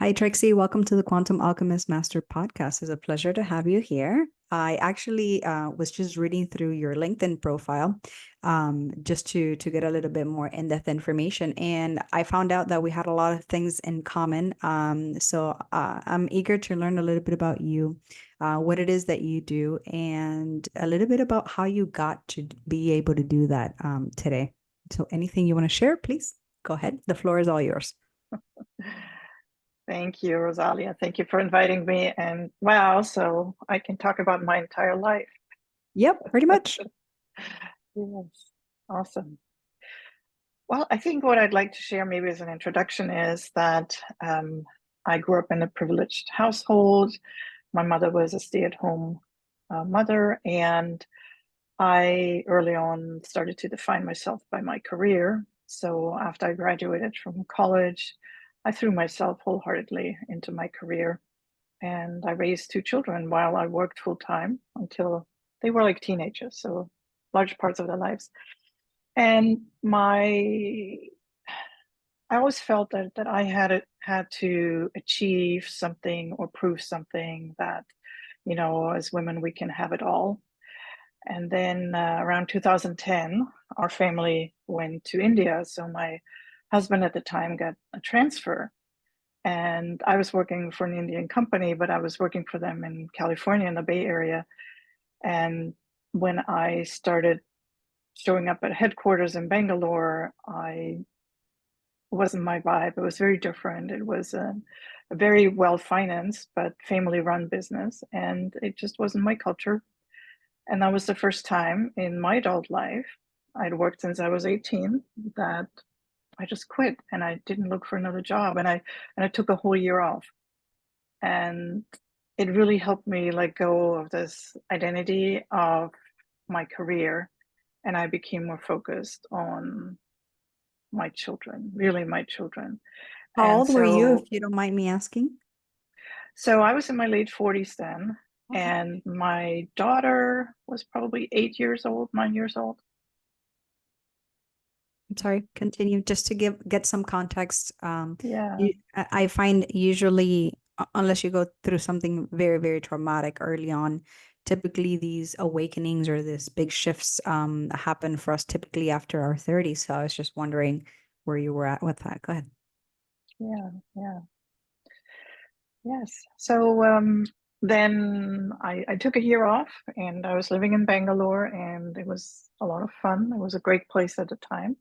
Hi, Trixie. Welcome to the Quantum Alchemist Master Podcast. It's a pleasure to have you here. I actually was just reading through your LinkedIn profile just to get a little bit more in-depth information. And I found out that we had a lot of things in common. So I'm eager to learn a little bit about you, what it is that you do, and a little bit about how you got to be able to do that today. So anything you want to share, please go ahead. The floor is all yours. Thank you, Rosalia. Thank you for inviting me. And wow, so I can talk about my entire life. Yep, pretty much. Yes, awesome. Well, I think what I'd like to share maybe as an introduction is that I grew up in a privileged household. My mother was a stay-at-home mother, and I early on started to define myself by my career. So after I graduated from college, I threw myself wholeheartedly into my career. And I raised two children while I worked full time until they were like teenagers, so large parts of their lives. And I always felt that I had to achieve something or prove something that, as women we can have it all. And then around 2010, our family went to India. So my husband at the time got a transfer, and I was working for an Indian company, but I was working for them in California in the Bay Area. And when I started showing up at headquarters in Bangalore, I wasn't my vibe. It was very different. It was a very well financed but family run business, and it just wasn't my culture. And that was the first time in my adult life, I'd worked since I was 18, that I just quit and I didn't look for another job. And I took a whole year off. And it really helped me let go of this identity of my career. And I became more focused on my children, really my children. How And old were you, if so, you don't mind me asking? so I was in my late 40s then, Okay. and my daughter was probably 8 years old, 9 years old. I'm sorry, continue just to get some context. Yeah. I find usually, unless you go through something very, very traumatic early on, typically these awakenings or these big shifts happen for us typically after our 30s. So I was just wondering where you were at with that. Go ahead. Yeah. Yeah. Yes. So then I took a year off and I was living in Bangalore, and it was a lot of fun. It was a great place at the time.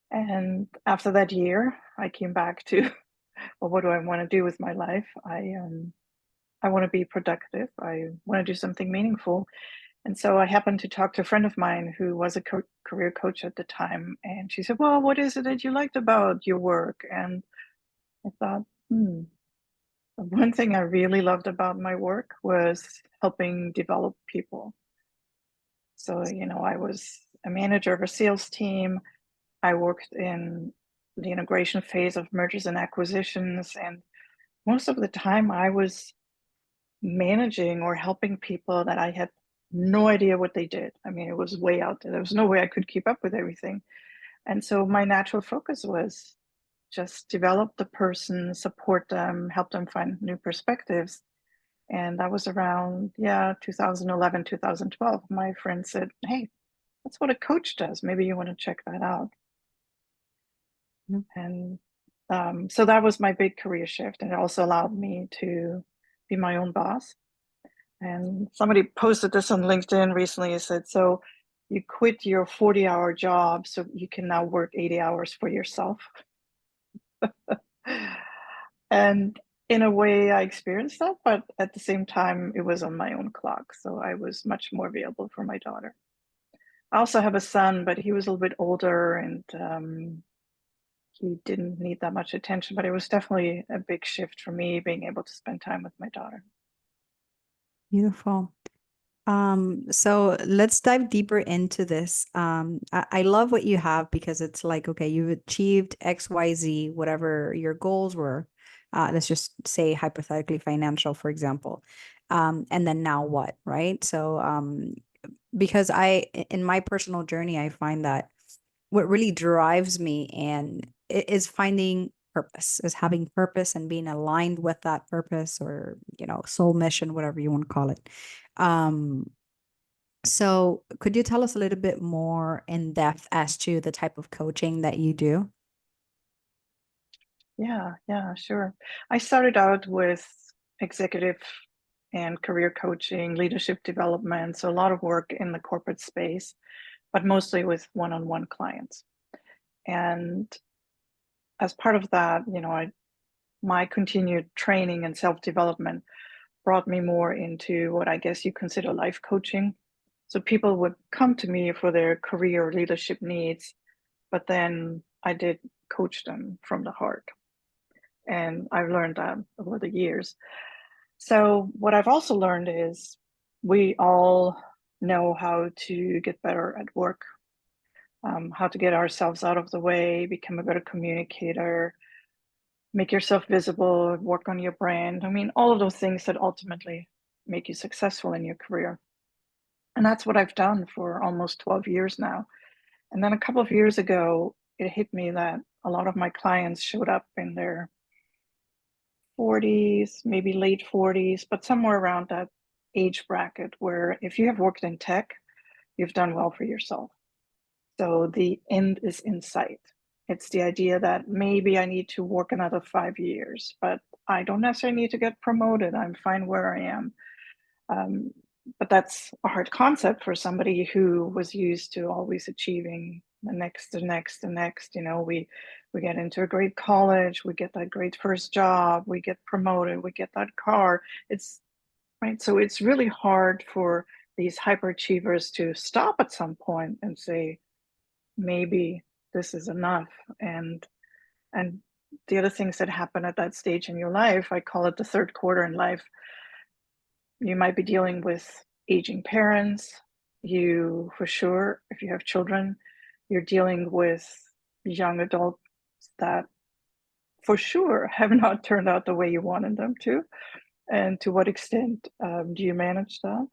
And after that year, I came back to, well, what do I want to do with my life? I want to be productive. I want to do something meaningful. And so I happened to talk to a friend of mine who was a career coach at the time. And she said, well, what is it that you liked about your work? And I thought, one thing I really loved about my work was helping develop people. So, I was a manager of a sales team. I worked in the integration phase of mergers and acquisitions. And most of the time, I was managing or helping people that I had no idea what they did. I mean, it was way out there. There was no way I could keep up with everything. And so my natural focus was just develop the person, support them, help them find new perspectives. And that was around, yeah, 2011, 2012. My friend said, hey, that's what a coach does. Maybe you want to check that out. Mhm. And so that was my big career shift. And it also allowed me to be my own boss. And somebody posted this on LinkedIn recently. It said, so you quit your 40-hour job so you can now work 80 hours for yourself. And in a way, I experienced that, but at the same time, it was on my own clock. So I was much more available for my daughter. I also have a son, but he was a little bit older, and he didn't need that much attention. But it was definitely a big shift for me being able to spend time with my daughter. Beautiful. So let's dive deeper into this. I love what you have because it's like, okay, you've achieved X, Y, Z, whatever your goals were. Let's just say hypothetically financial, for example. And then now what, right? So because in my personal journey, I find that what really drives me and is finding purpose, is having purpose and being aligned with that purpose, or, soul mission, whatever you want to call it. So could you tell us a little bit more in depth as to the type of coaching that you do? Yeah, sure. I started out with executive and career coaching, leadership development, so a lot of work in the corporate space, but mostly with one-on-one clients. And as part of that, my continued training and self-development brought me more into what I guess you consider life coaching. So people would come to me for their career or leadership needs, but then I did coach them from the heart. And I've learned that over the years. So what I've also learned is we all know how to get better at work, how to get ourselves out of the way, become a better communicator, make yourself visible, work on your brand. I mean, all of those things that ultimately make you successful in your career. And that's what I've done for almost 12 years now. And then a couple of years ago, it hit me that a lot of my clients showed up in their 40s, maybe late 40s, but somewhere around that age bracket where if you have worked in tech, you've done well for yourself. So the end is in sight. It's the idea that maybe I need to work another 5 years, but I don't necessarily need to get promoted. I'm fine where I am. Um, but that's a hard concept for somebody who was used to always achieving the next. We get into a great college, we get that great first job, we get promoted, we get that car. It's right. So it's really hard for these hyperachievers to stop at some point and say, maybe this is enough. And the other things that happen at that stage in your life, I call it the third quarter in life. You might be dealing with aging parents. You, for sure, if you have children, you're dealing with young adults that for sure have not turned out the way you wanted them to. And to what extent do you manage that?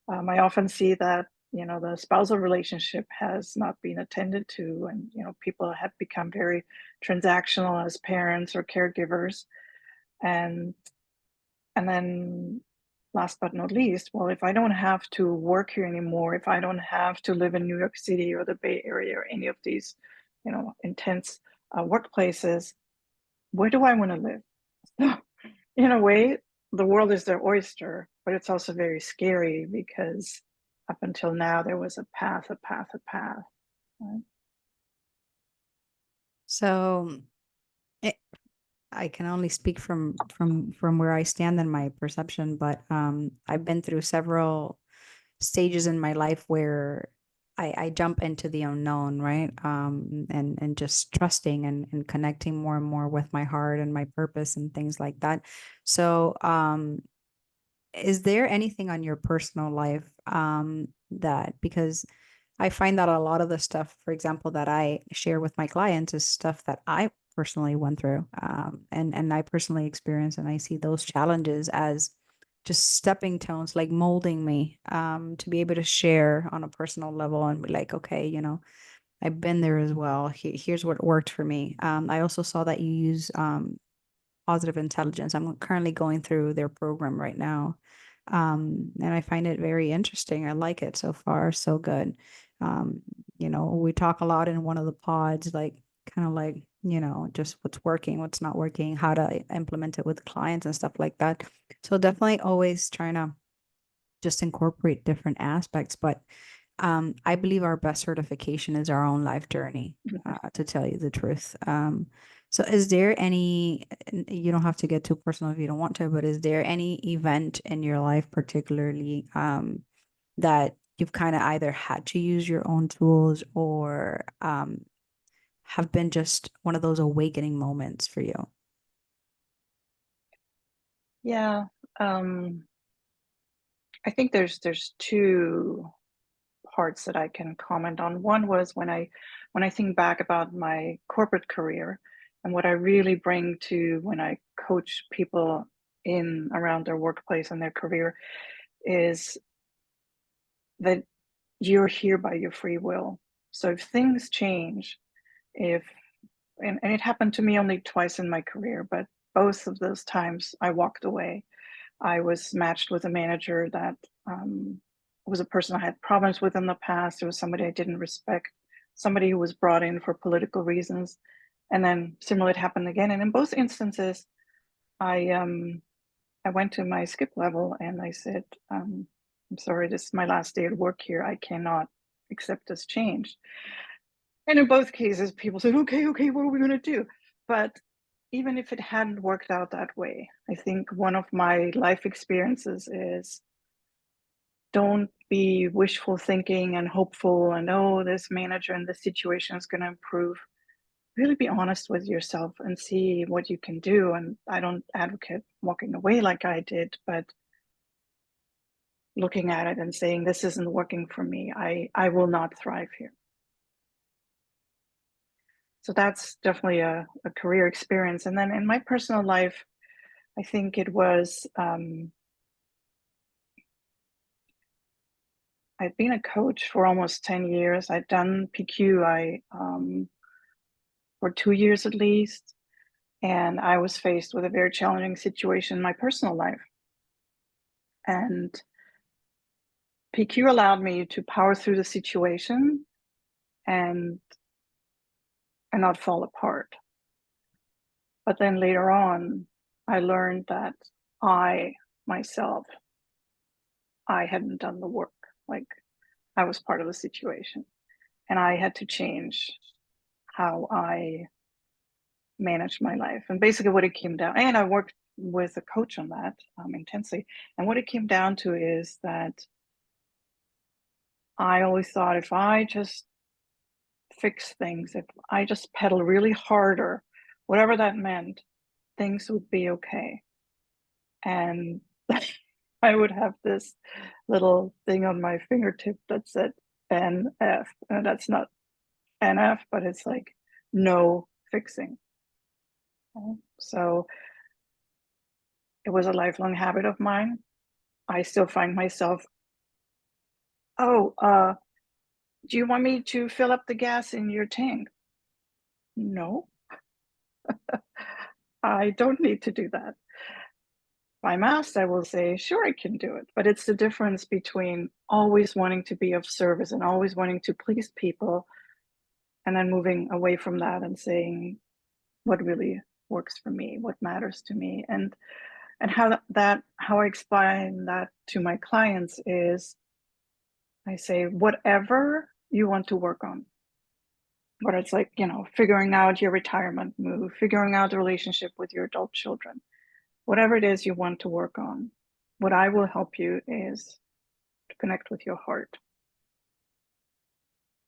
I often see that, the spousal relationship has not been attended to, and, people have become very transactional as parents or caregivers. And and then last but not least, well, if I don't have to work here anymore, if I don't have to live in New York City or the Bay Area or any of these, intense workplaces, where do I want to live? In a way, the world is their oyster, but it's also very scary because up until now there was a path, a path, a path. Right? So it, I can only speak from where I stand in my perception, but I've been through several stages in my life where I jump into the unknown, right? And just trusting and connecting more and more with my heart and my purpose and things like that. So is there anything on your personal life that, because I find that a lot of the stuff, for example, that I share with my clients is stuff that I personally went through, and I personally experienced, and I see those challenges as just stepping stones, like molding me, to be able to share on a personal level and be like, okay, I've been there as well. Here's what worked for me. I also saw that you use positive intelligence. I'm currently going through their program right now. And I find it very interesting. I like it so far, so good. Um, we talk a lot in one of the pods, like kind of like, just what's working, what's not working, how to implement it with clients and stuff like that. So definitely always trying to just incorporate different aspects. But I believe our best certification is our own life journey, to tell you the truth. So is there any, you don't have to get too personal if you don't want to, but is there any event in your life particularly that you've kind of either had to use your own tools, or have been just one of those awakening moments for you? Yeah, I think there's two parts that I can comment on. One was when I think back about my corporate career and what I really bring to when I coach people in around their workplace and their career is that you're here by your free will. So if things change, if and it happened to me only twice in my career, but both of those times I walked away. I was matched with a manager that was a person I had problems with in the past. It was somebody I didn't respect, somebody who was brought in for political reasons. And then similarly, it happened again. And in both instances, I went to my skip level and I said, I'm sorry, this is my last day at work here. I cannot accept this change. And in both cases, people said, okay, what are we going to do? But even if it hadn't worked out that way, I think one of my life experiences is don't be wishful thinking and hopeful and, oh, this manager and this situation is going to improve. Really be honest with yourself and see what you can do. And I don't advocate walking away like I did, but looking at it and saying, this isn't working for me. I will not thrive here. So that's definitely a career experience. And then in my personal life, I think it was, I'd been a coach for almost 10 years. I'd done PQ for 2 years at least. And I was faced with a very challenging situation in my personal life. And PQ allowed me to power through the situation and not fall apart. But then later on, I learned that I myself, I hadn't done the work. Like I was part of the situation and I had to change how I managed my life. And basically what it came down, and I worked with a coach on that intensely. And what it came down to is that I always thought if I just fix things, if I just pedal really harder, whatever that meant, things would be okay. And I would have this little thing on my fingertip that said NF. And that's not NF, but it's like no fixing. So it was a lifelong habit of mine. I still find myself, oh, do you want me to fill up the gas in your tank? No, I don't need to do that. If I'm asked, I will say, sure, I can do it. But it's the difference between always wanting to be of service and always wanting to please people, and then moving away from that and saying what really works for me, what matters to me. And how I explain that to my clients is I say, whatever you want to work on, whether it's like, figuring out your retirement move, figuring out the relationship with your adult children, whatever it is you want to work on, what I will help you is to connect with your heart,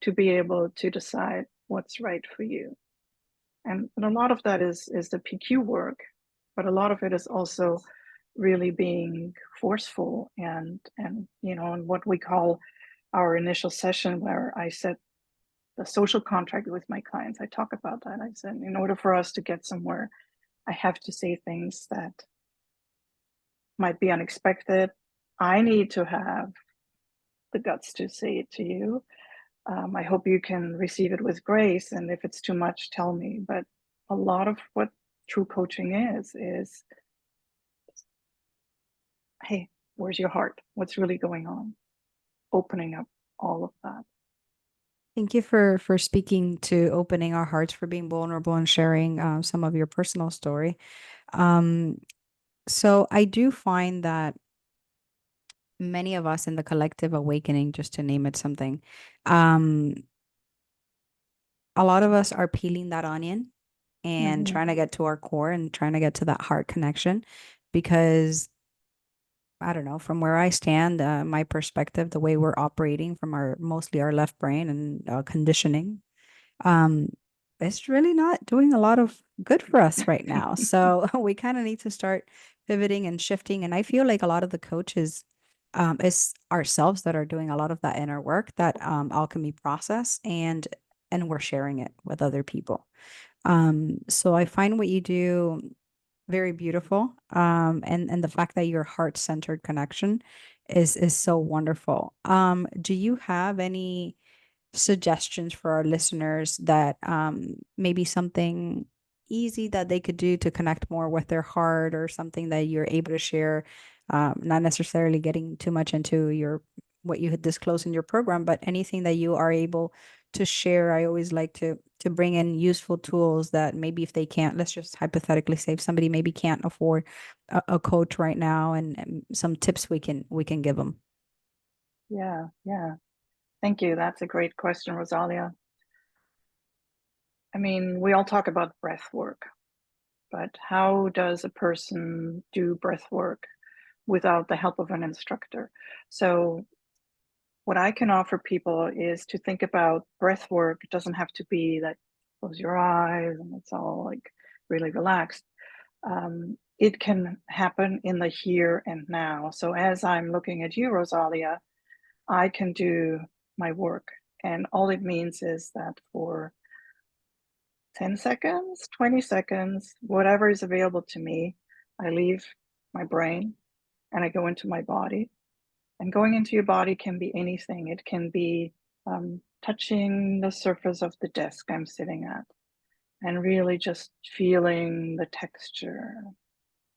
to be able to decide what's right for you. And a lot of that is the PQ work, but a lot of it is also really being forceful and and what we call our initial session, where I set the social contract with my clients. I talk about that. I said, in order for us to get somewhere, I have to say things that might be unexpected. I need to have the guts to say it to you. I hope you can receive it with grace. And if it's too much, tell me. But a lot of what true coaching is, hey, where's your heart? What's really going on? Opening up all of that. Thank you for speaking to opening our hearts, for being vulnerable and sharing some of your personal story. Um, so I do find that many of us in the collective awakening, just to name it something, um, a lot of us are peeling that onion and Mm-hmm. trying to get to our core and trying to get to that heart connection, because I don't know, from where I stand, my perspective, the way we're operating from our mostly our left brain and conditioning, um, it's really not doing a lot of good for us right now. So we kind of need to start pivoting and shifting. And I feel like a lot of the coaches, it's ourselves that are doing a lot of that inner work, that alchemy process, and we're sharing it with other people. So I find what you do very beautiful. And the fact that your heart-centered connection is so wonderful. Do you have any suggestions for our listeners that maybe something easy that they could do to connect more with their heart, or something that you're able to share, not necessarily getting too much into your what you had disclosed in your program, but anything that you are able to share. I always like to bring in useful tools that maybe if they can't, let's just hypothetically say if somebody maybe can't afford a coach right now, and some tips we can give them. Yeah, yeah. Thank you. That's a great question, Rosalia. I mean, we all talk about breath work, but how does a person do breath work without the help of an instructor? So, what I can offer people is to think about breath work. It doesn't have to be that close your eyes and it's all like really relaxed. It can happen in the here and now. So, as I'm looking at you, Rosalia, I can do my work. And all it means is that for 10 seconds, 20 seconds, whatever is available to me, I leave my brain and I go into my body. And going into your body can be anything. It can be touching the surface of the desk I'm sitting at and really just feeling the texture,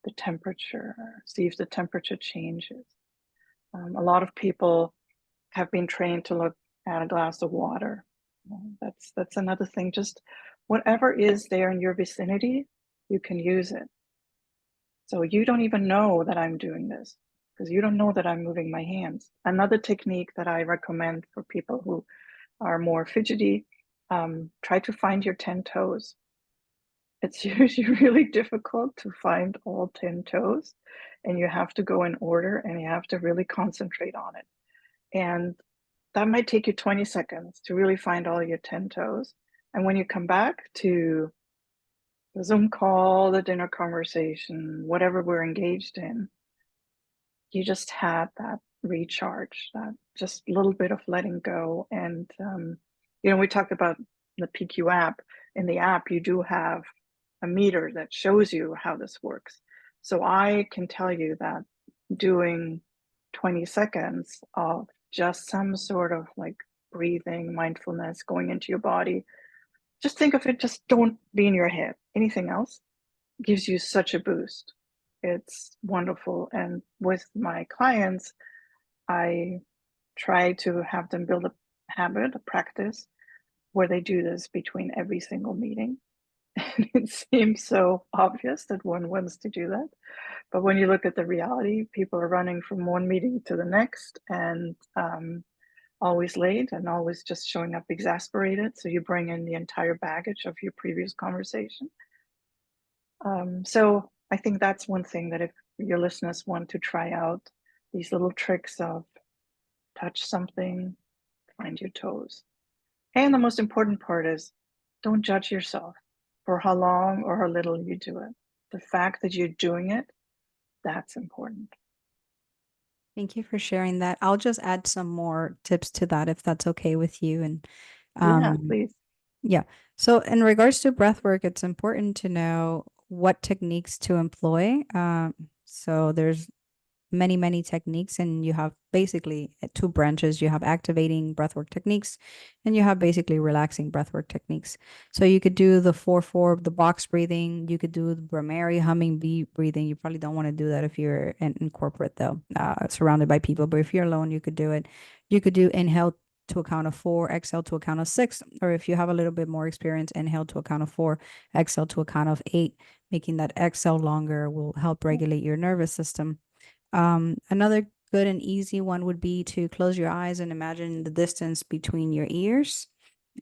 the temperature, see if the temperature changes. A lot of people have been trained to look at a glass of water. That's another thing. Just whatever is there in your vicinity, you can use it. So you don't even know that I'm doing this because you don't know that I'm moving my hands. Another technique that I recommend for people who are more fidgety, try to find your 10 toes. It's usually really difficult to find all 10 toes, and you have to go in order and you have to really concentrate on it. And that might take you 20 seconds to really find all your 10 toes. And when you come back to the Zoom call, the dinner conversation, whatever we're engaged in, you just had that recharge, that just little bit of letting go. And, we talked about the PQ app. In the app, you do have a meter that shows you how this works. So I can tell you that doing 20 seconds of just some sort of like breathing, mindfulness, going into your body, just think of it, just don't be in your head. Anything else gives you such a boost. It's wonderful. And with my clients, I try to have them build a habit, a practice where they do this between every single meeting. And it seems so obvious that one wants to do that. But when you look at the reality, people are running from one meeting to the next and always late and always just showing up exasperated. So you bring in the entire baggage of your previous conversation. So I think that's one thing that if your listeners want to try out these little tricks of touch something, find your toes. And the most important part is don't judge yourself for how long or how little you do it. The fact that you're doing it, that's important. Thank you for sharing that. I'll just add some more tips to that if that's okay with you. And Yeah, um, please. yeah. So in regards to breath work, it's important to know what techniques to employ. So there's many techniques, and you have basically two branches. You have activating breathwork techniques, and you have basically relaxing breathwork techniques. So you could do the 4-4, the box breathing. You could do the Brahmari humming bee breathing. You probably don't want to do that if you're in corporate though, surrounded by people. But if you're alone, you could do it. You could do inhale to a count of 4, exhale to a count of 6, or if you have a little bit more experience, inhale to a count of 4, exhale to a count of 8. Making that exhale longer will help regulate your nervous system. Another good and easy one would be to close your eyes and imagine the distance between your ears,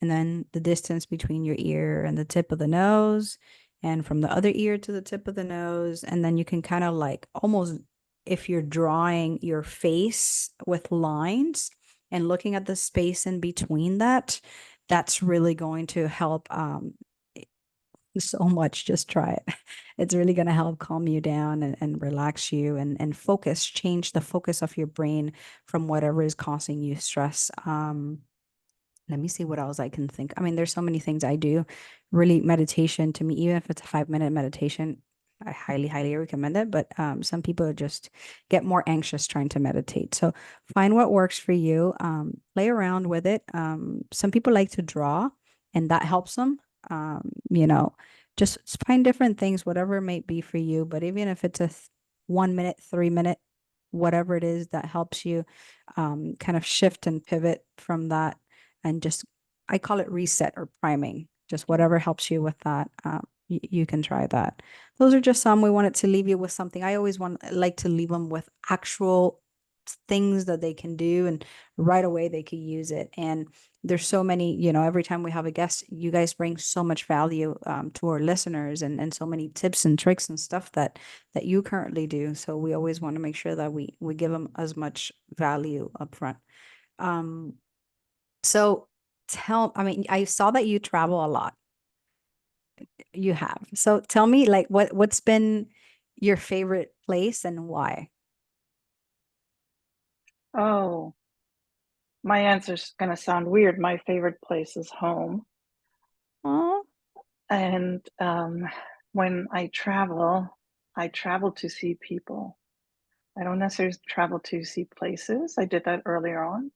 and then the distance between your ear and the tip of the nose, and from the other ear to the tip of the nose. And then you can kind of like almost, if you're drawing your face with lines and looking at the space in between that, that's really going to help so much. Just try it. It's really going to help calm you down and relax you, and focus, change the focus of your brain from whatever is causing you stress. Let me see what else I can think. I mean, there's so many things I do. Really, meditation to me, even if it's a 5-minute meditation, I highly, highly recommend it. But some people just get more anxious trying to meditate. So find what works for you. Play around with it. Some people like to draw, and that helps them. You know, just find different things, whatever it might be for you. But even if it's a 1 minute, 3 minute, whatever it is that helps you kind of shift and pivot from that, and just I call it reset or priming. Just whatever helps you with that. You can try that. Those are just some. We wanted to leave you with something. I always like to leave them with actual things that they can do, and right away they could use it. And there's so many, every time we have a guest, you guys bring so much value to our listeners, and so many tips and tricks and stuff that you currently do. So we always want to make sure that we give them as much value up front. Um, so I mean, I saw that you travel a lot. You have. So tell me, like, what's been your favorite place and why? Oh, my answer's gonna sound weird. My favorite place is home. Oh, And when I travel to see people. I don't necessarily travel to see places. I did that earlier on.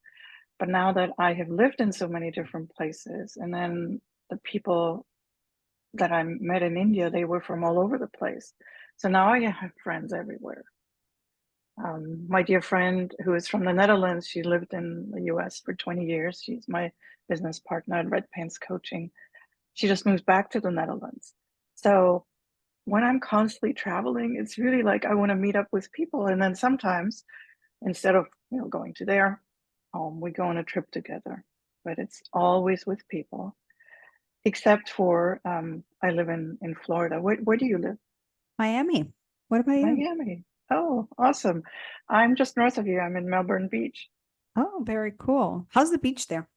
But now that I have lived in so many different places, and then the people that I met in India, they were from all over the place. So now I have friends everywhere. My dear friend who is from the Netherlands, she lived in the US for 20 years. She's my business partner at Red Pants Coaching. She just moves back to the Netherlands. So when I'm constantly traveling, it's really like I want to meet up with people. And then sometimes instead of going to their home, we go on a trip together. But it's always with people, except for I live in Florida. Where do you live? Miami. What about you? Miami. Oh, awesome. I'm just north of you. I'm in Melbourne Beach. Oh, very cool. How's the beach there?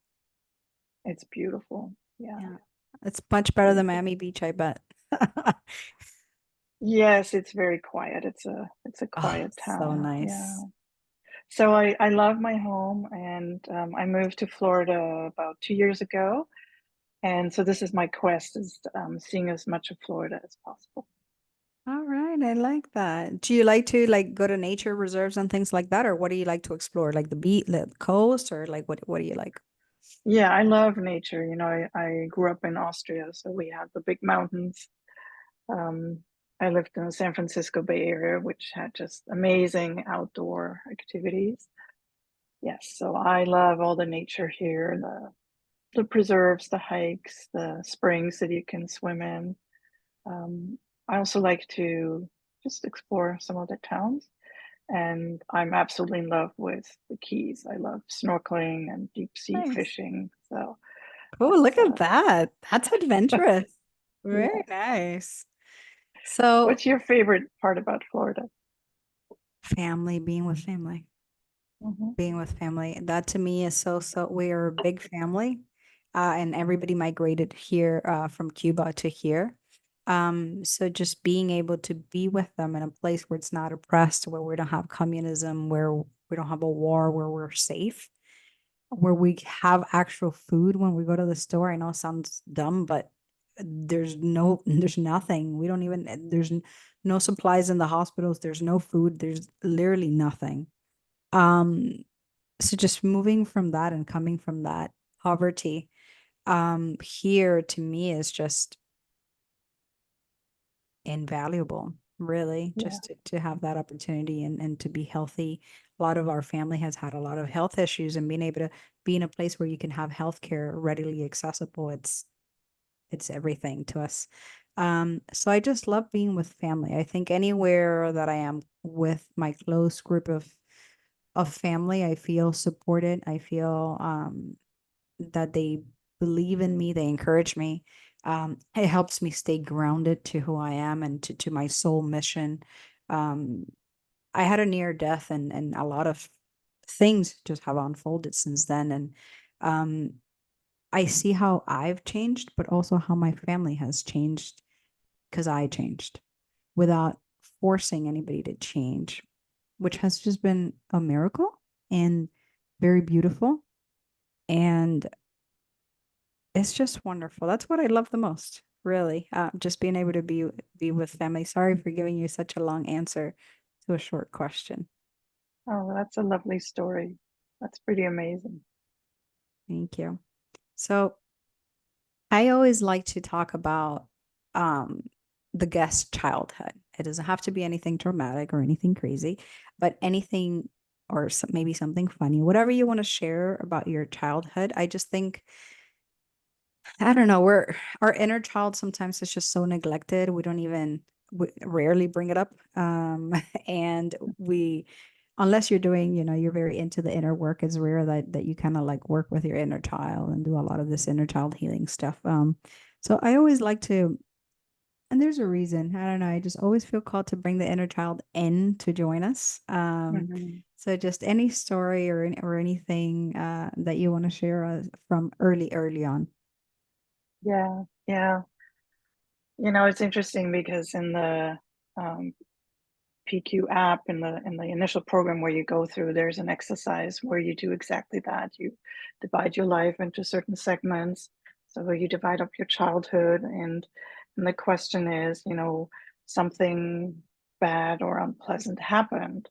It's beautiful. Yeah, Yeah, it's much better than beautiful. Miami Beach, I bet. Yes, it's very quiet. It's a Oh, quiet so town. Yeah. nice. So I love my home, and I moved to Florida about 2 years ago. And so this is my quest, is seeing as much of Florida as possible. All right, I like that. Do you like to like go to nature reserves and things like that, or what do you like to explore? Like the beach, the coast, or like what do you like? Yeah, I love nature. I grew up in Austria, so we have the big mountains. Um, I lived in the San Francisco Bay Area, which had just amazing outdoor activities. Yes, so I love all the nature here, the preserves, the hikes, the springs that you can swim in. Um, I also like to just explore some other towns. And I'm absolutely in love with the Keys. I love snorkeling and deep sea Nice. fishing. So Cool. that's Look at that. That's adventurous. yeah. Very nice. So What's your favorite part about Florida? family, being with family. Hmm. Being with family. That to me is so we are a big family. And everybody migrated here from Cuba to here. So just being able to be with them in a place where it's not oppressed, where we don't have communism, where we don't have a war, where we're safe, where we have actual food when we go to the store. I know it sounds dumb, but there's nothing. We don't even, no supplies in the hospitals. There's no food. There's literally nothing. Um, so just moving from that and coming from that poverty, here to me is just invaluable, really, Yeah, just to have that opportunity and to be healthy. A lot of our family has had a lot of health issues, and being able to be in a place where you can have healthcare readily accessible, it's everything to us. So I just love being with family. I think anywhere that I am with my close group of family, I feel supported. I feel that they believe in me, they encourage me. It helps me stay grounded to who I am and to my soul mission. Um, I had a near death, and a lot of things just have unfolded since then. And um, I see how I've changed, but also how my family has changed because I changed without forcing anybody to change, which has just been a miracle and very beautiful. And it's just wonderful. That's what I love the most. really. Just being able to be with family. Sorry for giving you such a long answer to a short question. Oh, that's a lovely story. That's pretty amazing. Thank you. So I always like to talk about um, the guest childhood. It doesn't have to be anything dramatic or anything crazy, but anything or maybe something funny, whatever you want to share about your childhood. I just think, I don't know, our inner child sometimes is just so neglected. We don't even, we rarely bring it up. And unless you're doing, you're very into the inner work, it's rare that you kind of like work with your inner child and do a lot of this inner child healing stuff. So I always like to, and there's a reason, I don't know, I just always feel called to bring the inner child in to join us. Hmm. So just any story or anything that you want to share from early on. Yeah, yeah. It's interesting because in the um, PQ app, in the initial program where you go through, there's an exercise where you do exactly that. You divide your life into certain segments. So you divide up your childhood, and the question is, something bad or unpleasant happened,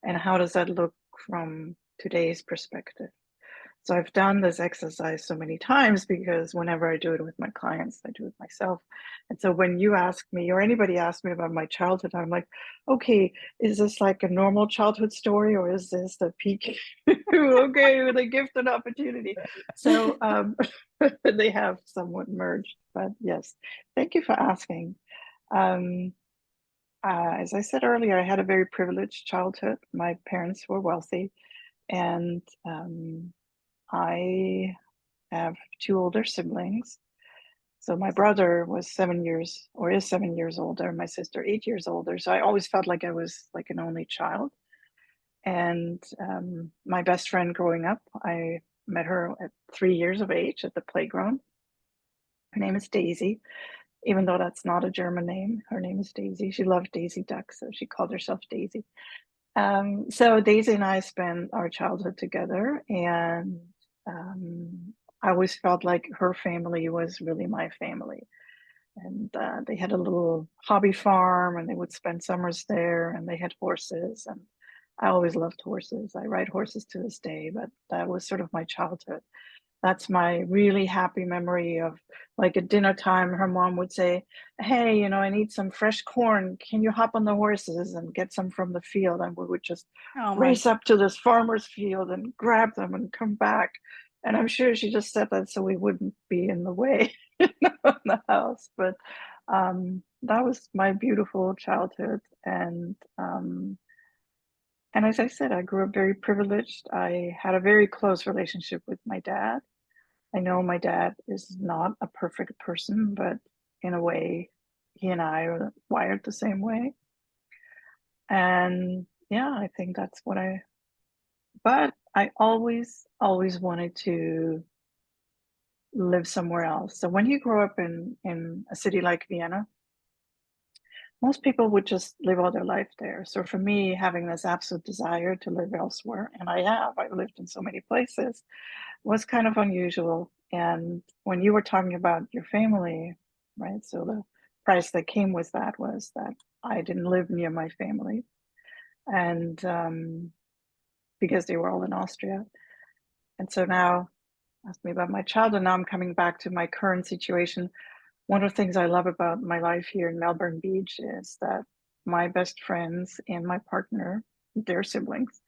and how does that look from today's perspective? So I've done this exercise so many times because whenever I do it with my clients, I do it myself. And so when you ask me or anybody asks me about my childhood, I'm like, okay, is this like a normal childhood story or is this the peak? Okay, with a gift and opportunity. So they have somewhat merged. But yes, thank you for asking. Um, as I said earlier, I had a very privileged childhood. My parents were wealthy, and I have two older siblings. So my brother was 7 years or is 7 years older, my sister 8 years older. So I always felt like I was like an only child. And my best friend growing up, I met her at 3 years of age at the playground. Her name is Daisy, even though that's not a German name. Her name is Daisy. She loved Daisy Duck, so she called herself Daisy. So Daisy and I spent our childhood together, and I always felt like her family was really my family. And they had a little hobby farm, and they would spend summers there, and they had horses, and I always loved horses. I ride horses to this day, but that was sort of my childhood. That's my really happy memory of, like, at dinner time, her mom would say, hey, I need some fresh corn. Can you hop on the horses and get some from the field? And we would just Oh my, race up to this farmer's field and grab them and come back. And I'm sure she just said that so we wouldn't be in the way in the house. But that was my beautiful childhood. And as I said, I grew up very privileged. I had a very close relationship with my dad. I know my dad is not a perfect person, but in a way, he and I are wired the same way. And yeah, I think that's but I always wanted to live somewhere else. So when you grow up in a city like Vienna, most people would just live all their life there. So for me, having this absolute desire to live elsewhere, and I've lived in so many places, was kind of unusual. And when you were talking about your family, right? So the price that came with that was that I didn't live near my family, and because they were all in Austria. And so now, ask me about my childhood. Now I'm coming back to my current situation. One of the things I love about my life here in Melbourne Beach is that my best friends and my partner, their siblings,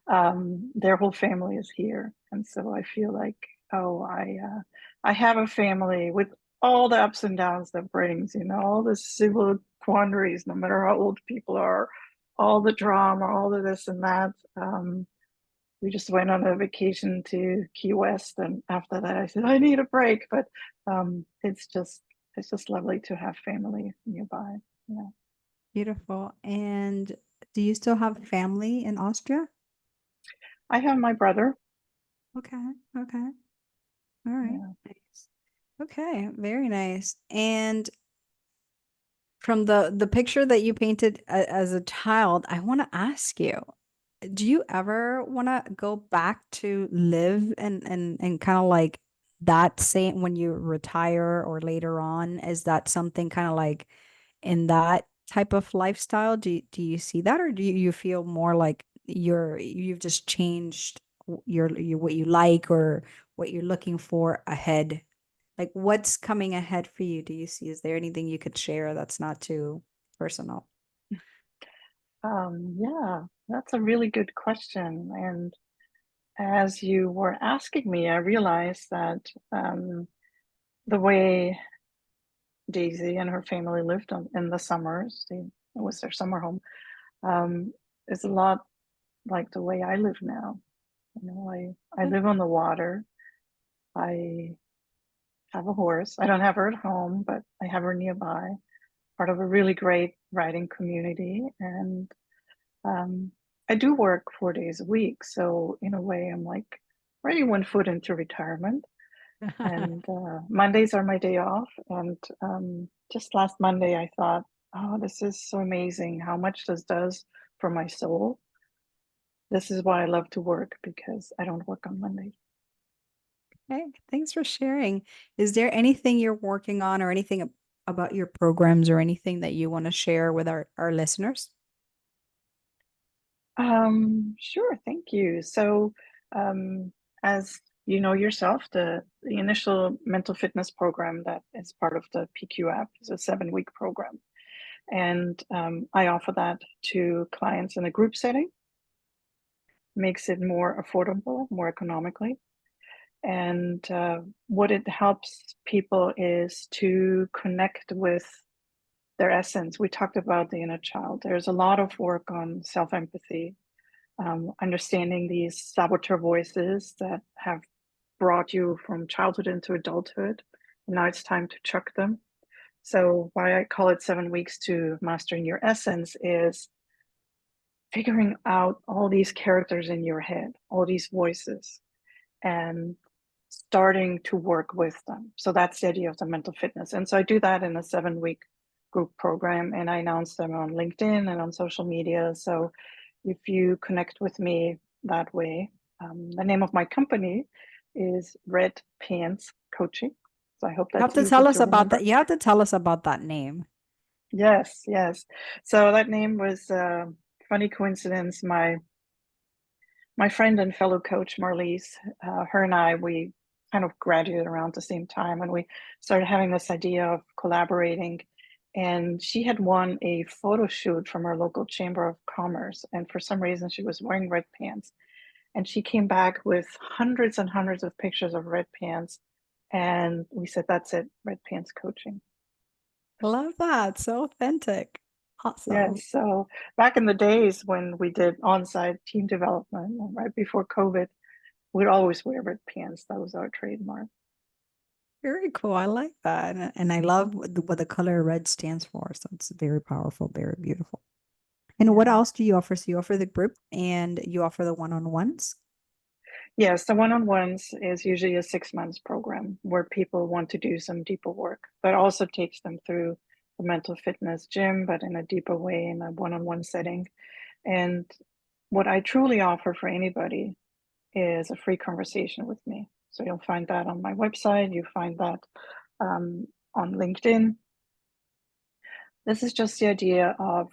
their whole family is here, and so I feel like, oh, I have a family with all the ups and downs that brings, all the civil quandaries, no matter how old people are, all the drama, all of this and that. We just went on a vacation to Key West, and after that, I said I need a break. But it's just lovely to have family nearby. Yeah, beautiful. And do you still have family in Austria? I have my brother. Okay. Okay. All right. Yeah. Nice. Okay. Very nice. And from the picture that you painted as a child, I want to ask you, do you ever want to go back to live and kind of like that same when you retire or later on, is that something kind of like in that type of lifestyle? Do you see that, or do you feel more like you've just changed your what you like or what you're looking for ahead? Like what's coming ahead for you? Do you see, is there anything you could share that's not too personal? Yeah, that's a really good question. And as you were asking me, I realized that the way Daisy and her family lived in the summers, it was their summer home, um, is a lot like the way I live now. You know, I live on the water. I have a horse. I don't have her at home, but I have her nearby, part of a really great riding community. And um, I do work 4 days a week. So, in a way, I'm like already 1 foot into retirement. And Mondays are my day off. And just last Monday, I thought, oh, this is so amazing how much this does for my soul. This is why I love to work because I don't work on Mondays. Okay, thanks for sharing. Is there anything you're working on or anything about your programs or anything that you want to share with our listeners? Sure, thank you. So, as you know yourself, the initial mental fitness program that is part of the PQ app is a 7 week program. And I offer that to clients in a group setting, makes it more affordable, more economically. And what it helps people is to connect with their essence. We talked about the inner child. There's a lot of work on self empathy, understanding these saboteur voices that have brought you from childhood into adulthood. And now it's time to chuck them. So, why I call it 7 weeks to mastering your essence is figuring out all these characters in your head, all these voices, and starting to work with them. So that's the idea of the mental fitness. And so I do that in a 7 week group program, and I announce them on LinkedIn and on social media. So if you connect with me that way, the name of my company is Red Pants Coaching. So I hope You have that's to easy tell us to about remember. that. You have to tell us about that name. Yes, yes. So that name was a funny coincidence. My friend and fellow coach Marlies, her and I, we kind of graduated around the same time, and we started having this idea of collaborating. And she had won a photo shoot from our local chamber of commerce, and for some reason, she was wearing red pants. And she came back with hundreds and hundreds of pictures of red pants, and we said, "That's it, red pants coaching." Love that. So authentic. Awesome. Yes. So back in the days when we did on-site team development, right before COVID, we'd always wear red pants. That was our trademark. Very cool. I like that. And I love what the color red stands for. So it's very powerful, very beautiful. And what Yeah. else do you offer? So you offer the group and you offer the one-on-ones? Yes, the one-on-ones is usually a 6 months program where people want to do some deeper work, but also takes them through the mental fitness gym, but in a deeper way in a one-on-one setting. And what I truly offer for anybody is a free conversation with me. So you'll find that on my website, you find that on LinkedIn. This is just the idea of,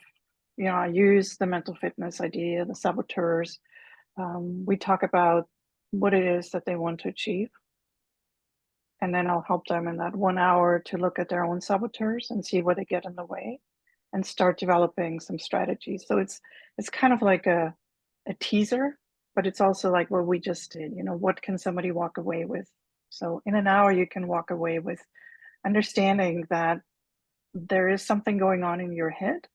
I use the mental fitness idea, the saboteurs. We talk about what it is that they want to achieve. And then I'll help them in that 1 hour to look at their own saboteurs and see where they get in the way and start developing some strategies. So it's kind of like a teaser, but it's also like what we just did. What can somebody walk away with? So in an hour, you can walk away with understanding that there is something going on in your head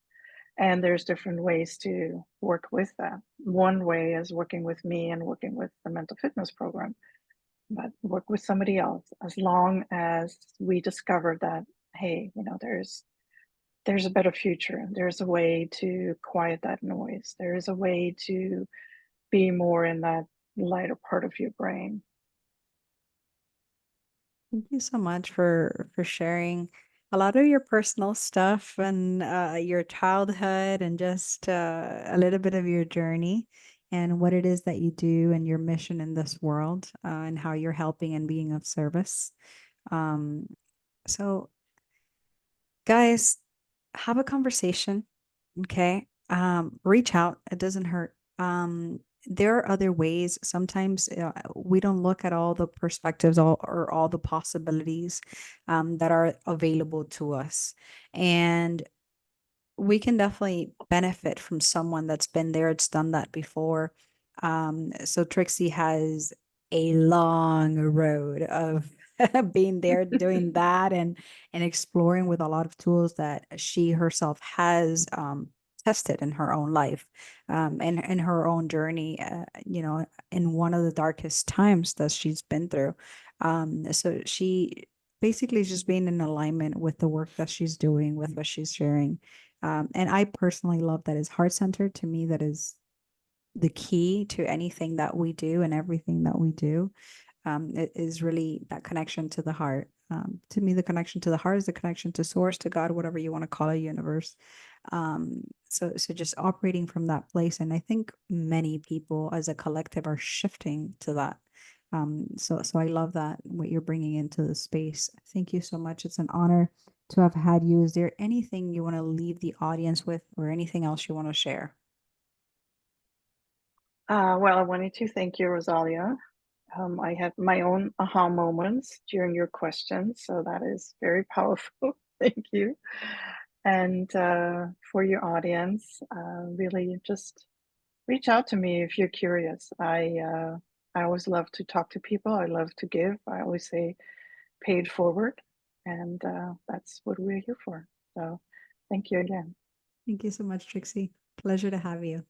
and there's different ways to work with that. One way is working with me and working with the mental fitness program, but work with somebody else as long as we discover that, hey, there's a better future. There's a way to quiet that noise. There is a way to be more in that lighter part of your brain. Thank you so much for sharing a lot of your personal stuff and your childhood and just a little bit of your journey. and what it is that you do and your mission in this world, and how you're helping and being of service. Um, so, guys, have a conversation. Okay. Reach out. It doesn't hurt. There are other ways. Sometimes we don't look at all the perspectives or all the possibilities that are available to us. And we can definitely benefit from someone that's been there, it's done that before. So Trixie has a long road of being there, doing that, and exploring with a lot of tools that she herself has tested in her own life, and in her own journey. In one of the darkest times that she's been through. So she basically is just being in alignment with the work that she's doing, with what she's sharing. And I personally love that is heart centered. To me, that is the key to anything that we do and everything that we do. It is really that connection to the heart. To me, the connection to the heart is the connection to source, to God, whatever you want to call it, universe. So just operating from that place. And I think many people as a collective are shifting to that. So I love that, what you're bringing into the space. Thank you so much. It's an honor to have had you. Is there anything you want to leave the audience with, or anything else you want to share? Well, I wanted to thank you, Rosalia. I had my own aha moments during your questions, so that is very powerful. Thank you. And for your audience, really just reach out to me if you're curious. I always love to talk to people. I love to give. I always say pay it forward, and that's what we're here for. So thank you again. Thank you so much, Trixie. Pleasure to have you.